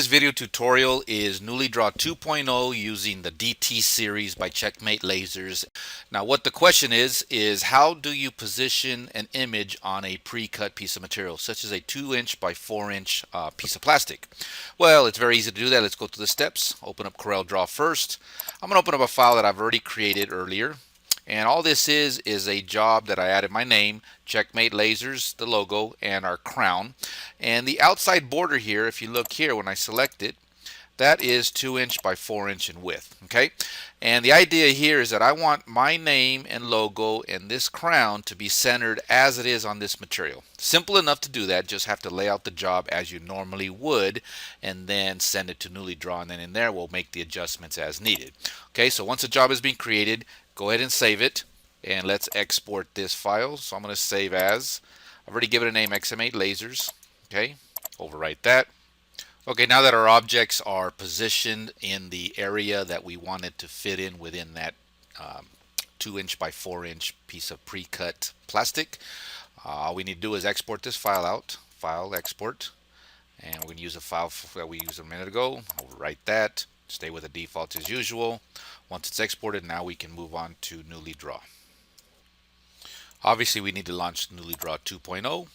This video tutorial is NewlyDRAW 2.0 using the DT series by Checkmate Lasers. Now what the question is how do you position an image on a pre-cut piece of material such as a 2" by 4" piece of plastic? Well, it's very easy to do that. Let's go through the steps. Open up CorelDRAW first. I'm going to open up a file that I've already created earlier. And all this is a job that I added my name, Checkmate Lasers, the logo, and our crown. And the outside border here, if you look here when I select it, that is 2" by 4" in width. Okay? And the idea here is that I want my name and logo and this crown to be centered as it is on this material. Simple enough to do that. Just have to lay out the job as you normally would and then send it to NewlyDRAW, and then in there we'll make the adjustments as needed. Okay, so once a job has been created, go ahead and save it, and let's export this file. So I'm going to save as. I've already given it a name, Checkmate Lasers. Okay, overwrite that. Okay, now that our objects are positioned in the area that we wanted to fit in within that 2" by 4" piece of pre-cut plastic, all we need to do is export this file out. File, export, and we're going to use a file that we used a minute ago. Overwrite that. Stay with the default as usual. Once it's exported, now we can move on to NewlyDRAW. Obviously, we need to launch NewlyDRAW 2.0.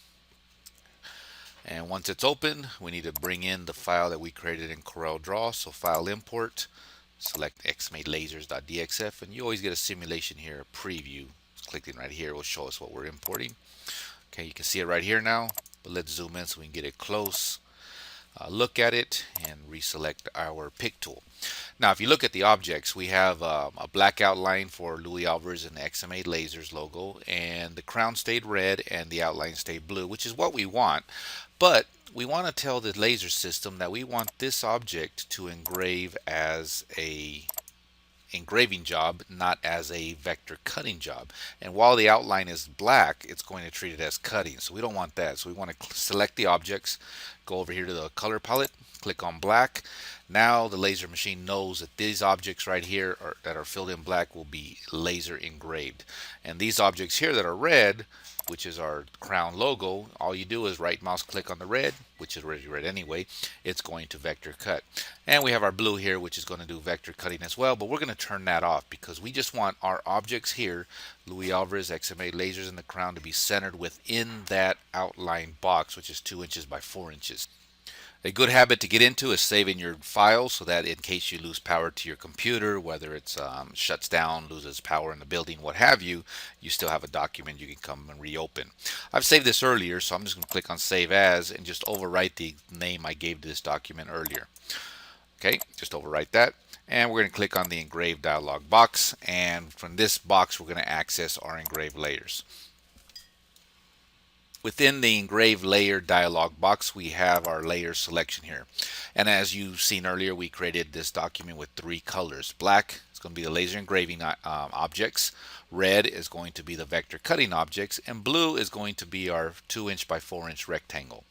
And once it's open, we need to bring in the file that we created in CorelDRAW. So file import, select checkmatelasers.dxf, and you always get a simulation here, a preview. Clicking right here will show us what we're importing. Okay, you can see it right here now, but let's zoom in so we can get it close. Look at it and reselect our pick tool. Now if you look at the objects, we have a black outline for Louis Alvarez and the Checkmate Lasers logo, and the crown stayed red and the outline stayed blue, which is what we want. But we want to tell the laser system that we want this object to engrave as a engraving job, not as a vector cutting job. And while the outline is black, it's going to treat it as cutting, so we don't want that. So we want to select the objects, go over here to the color palette, click on black. Now the laser machine knows that these objects right here that are filled in black will be laser engraved, and these objects here that are red, which is our crown logo, all you do is right mouse click on the red, which is already red anyway, it's going to vector cut. And we have our blue here, which is going to do vector cutting as well, but we're going to turn that off because we just want our objects here, Louis Alvarez, Checkmate Lasers, and the crown, to be centered within that outline box, which is 2" by 4". A good habit to get into is saving your files so that in case you lose power to your computer, whether it's shuts down, loses power in the building, what have you, you still have a document you can come and reopen. I've saved this earlier, so I'm just going to click on Save As and just overwrite the name I gave to this document earlier. Okay, just overwrite that. And we're going to click on the Engrave dialog box, and from this box we're going to access our engraved layers. Within the Engrave Layer dialog box, we have our layer selection here. And as you've seen earlier, we created this document with 3 colors. Black is going to be the laser engraving objects. Red is going to be the vector cutting objects. And blue is going to be our 2" by 4" rectangle.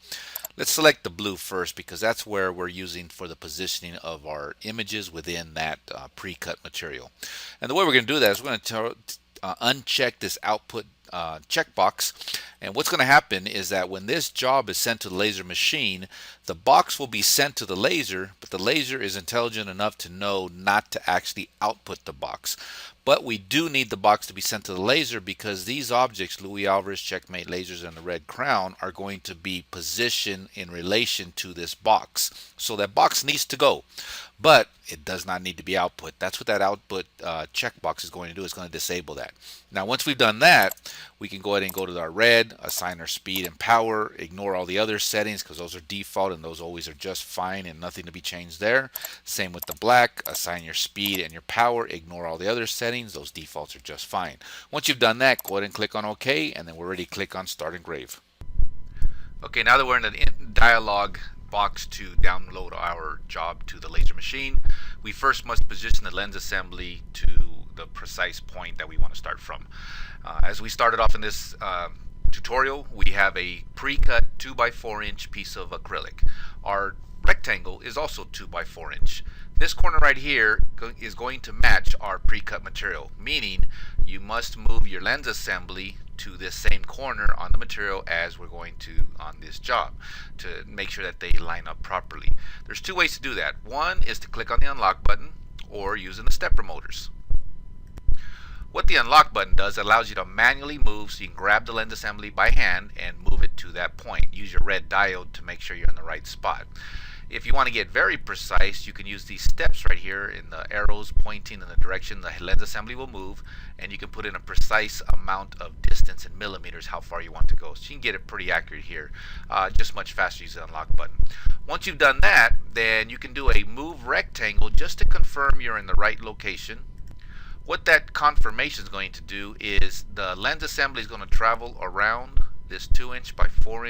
Let's select the blue first because that's where we're using for the positioning of our images within that pre-cut material. And the way we're going to do that is we're going to uncheck this output checkbox, and what's going to happen is that when this job is sent to the laser machine, the box will be sent to the laser, but the laser is intelligent enough to know not to actually output the box. But we do need the box to be sent to the laser because these objects, Louis Alvarez, Checkmate Lasers, and the red crown, are going to be positioned in relation to this box. So that box needs to go, but it does not need to be output. That's what that output checkbox is going to do. It's going to disable that. Now once we've done that, we can go ahead and go to our red, assign our speed and power, ignore all the other settings because those are default and those always are just fine and nothing to be changed there. Same with the black, assign your speed and your power, ignore all the other settings, those defaults are just fine. Once you've done that, go ahead and click on OK, and then we're ready to click on Start Engrave. Okay, now that we're in the dialog box to download our job to the laser machine, we first must position the lens assembly to the precise point that we want to start from. As we started off in this tutorial, we have a pre-cut 2 by 4" piece of acrylic. Our rectangle is also 2 by 4". This corner right here is going to match our pre-cut material, meaning you must move your lens assembly to this same corner on the material as we're going to on this job to make sure that they line up properly. There's two ways to do that. One is to click on the unlock button or using the stepper motors. What the unlock button does, it allows you to manually move, so you can grab the lens assembly by hand and move it to that point. Use your red diode to make sure you're in the right spot. If you want to get very precise, you can use these steps right here in the arrows pointing in the direction the lens assembly will move, and you can put in a precise amount of distance in millimeters how far you want to go. So you can get it pretty accurate here, just much faster using the unlock button. Once you've done that, then you can do a move rectangle just to confirm you're in the right location. What that confirmation is going to do is the lens assembly is going to travel around this 2" by 4"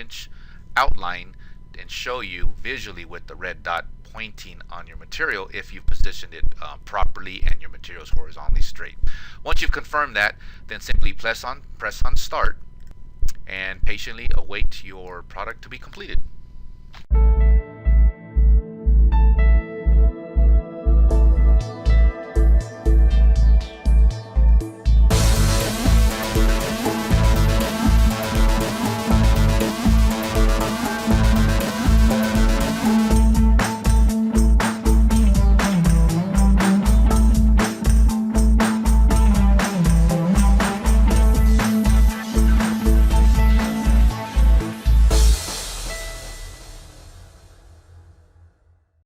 outline and show you visually with the red dot pointing on your material if you've positioned it properly and your material is horizontally straight. Once you've confirmed that, then simply press on start and patiently await your product to be completed.